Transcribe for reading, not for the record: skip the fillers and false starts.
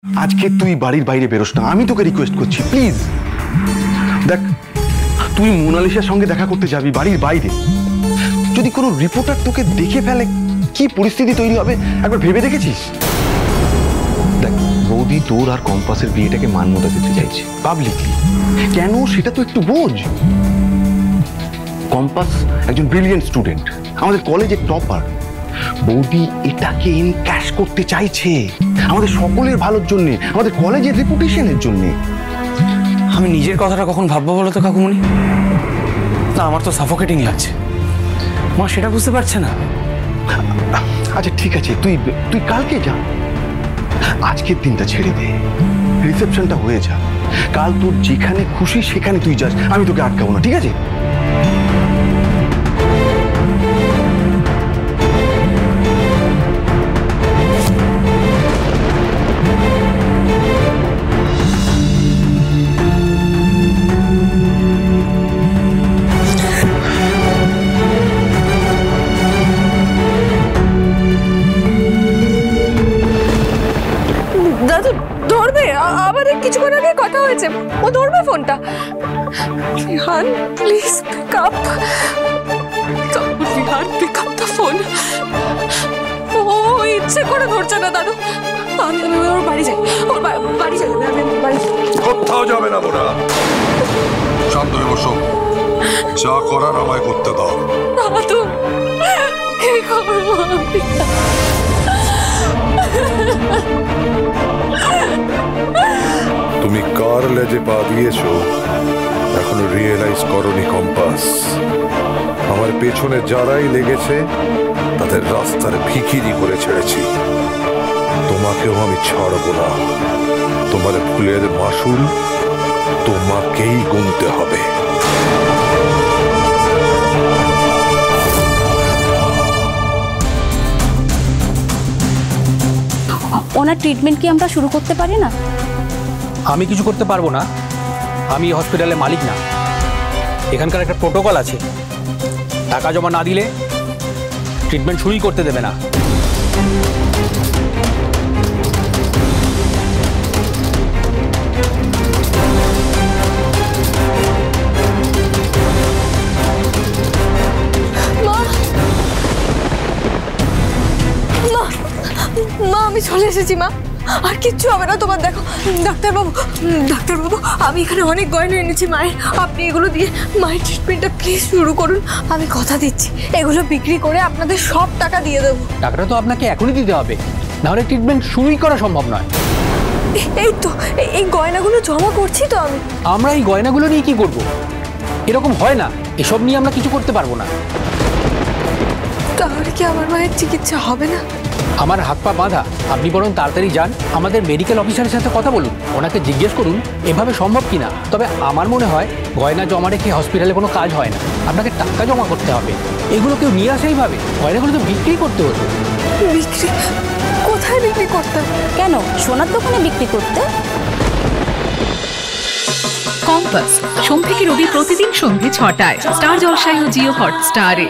আজকে তুই বাড়ির বাইরে বেরোস না, আমি তোকে রিকোয়েস্ট করছি প্লিজ। দেখ, তুই মোনালিসার সঙ্গে দেখা করতে যাবি বাড়ির বাইরে, যদি কোনো রিপোর্টার তোকে দেখে ফেলে কি পরিস্থিতি তৈরি হবে একবার ভেবে দেখেছিস? দেখ বৌদি তোর আর কম্পাসের বিয়েটাকে মান্যতা দিতে চাইছে পাবলিকলি, কেন সেটা তো একটু বোঝ। কম্পাস একজন ব্রিলিয়েন্ট স্টুডেন্ট, আমাদের কলেজের টপার। বৌদি এটাকে এনক্যাশ করতে চাইছে আমাদের সকলের ভালোর জন্য, আমাদের কলেজের রেপুটেশনের জন্য। আমি নিজের কথাটা কখন ভাববো বলো তো কাকুমণি? না, আমার তো সাফোকেটিং লাগছে। মা সেটা বুঝতে পারছে না। আচ্ছা ঠিক আছে, তুই কালকে যা, আজকের দিনটা ছেড়ে দে, রিসেপশনটা হয়ে যা, কাল তোর যেখানে খুশি সেখানে তুই যাস, আমি তোকে আটকাবো না, ঠিক আছে? দাদু ধরবে, আবার কিছুক্ষণ আগে কথা হয়েছে, ও ধরবে ফোনটা। Rihan please pick up, Rihan pick up the phone. ও ইচ্ছে করে ধরছে না দাদু। আমি ওর বাড়ি যাই, ওর বাড়ি যাই, আমি বাড়ি কোথাও যাবে না বোনা, শান্ত হয়ে বসো, যা করার আমায় করতে দাও। দাদু কি করবো আমি? তুমি কার লেজে পা দিয়েছো এখনো রিয়েলাইজ করনি কম্পাস। আমার পেছনে যারাই লেগেছে তাদের রাস্তার ভিখিরি করে ছেড়েছি, তোমাকেও আমি ছাড়বো না। তোমার ভুলের মাসুল তোমাকেই গুনতে হবে। ওনার ট্রিটমেন্ট কি আমরা শুরু করতে পারি না? আমি কিছু করতে পারবো না, আমি হসপিটালের মালিক না। এখানকার একটা প্রোটোকল আছে, টাকা জমা না দিলে ট্রিটমেন্ট শুরুই করতে দেবে না। মা আমি চলে এসেছি মা, আর কিচ্ছু হবে না তোমার। দেখো ডাক্তারবাবু আমি এখানে অনেক গয়না এনেছি মায়ের, আপনি এগুলো দিয়ে মায়ের ট্রিটমেন্টটা প্লিজ শুরু করুন। আমি কথা দিচ্ছি এগুলো বিক্রি করে আপনাদের সব টাকা দিয়ে দেবো। টাকাটা তো আপনাকে এখনই দিতে হবে, নাহলে ট্রিটমেন্ট শুরুই করা সম্ভব নয়। এই তো এই গয়নাগুলো জমা করছি তো আমি। আমরা এই গয়নাগুলো নিয়ে কি করব? এরকম হয় না, এসব নিয়ে আমরা কিছু করতে পারবো না। তাহলে কি আমার মায়ের চিকিৎসা হবে না? আমার হাত পা বাঁধা, আপনি বরং তাড়াতাড়ি যান, আমাদের মেডিকেল অফিসারের সাথে কথা বলুন, ওনাকে জিজ্ঞেস করুন এভাবে সম্ভব কিনা। তবে আমার মনে হয় গয়না জমা রেখে হসপিটালে কোনো কাজ হয় না, আপনাকে টাকা জমা করতে হবে। এগুলো কেউ নিয়ে আসে এইভাবে? গয়নাগুলো তো বিক্রি করতে হতো। বিক্রি? কোথায় বিক্রি করতে? কেন, সোনার দোকানে বিক্রি করতে? কম্পাস সোম থেকে রবি প্রতিদিন সন্ধ্যে ৬টায় স্টার জলসায় ও জিও হটস্টারে।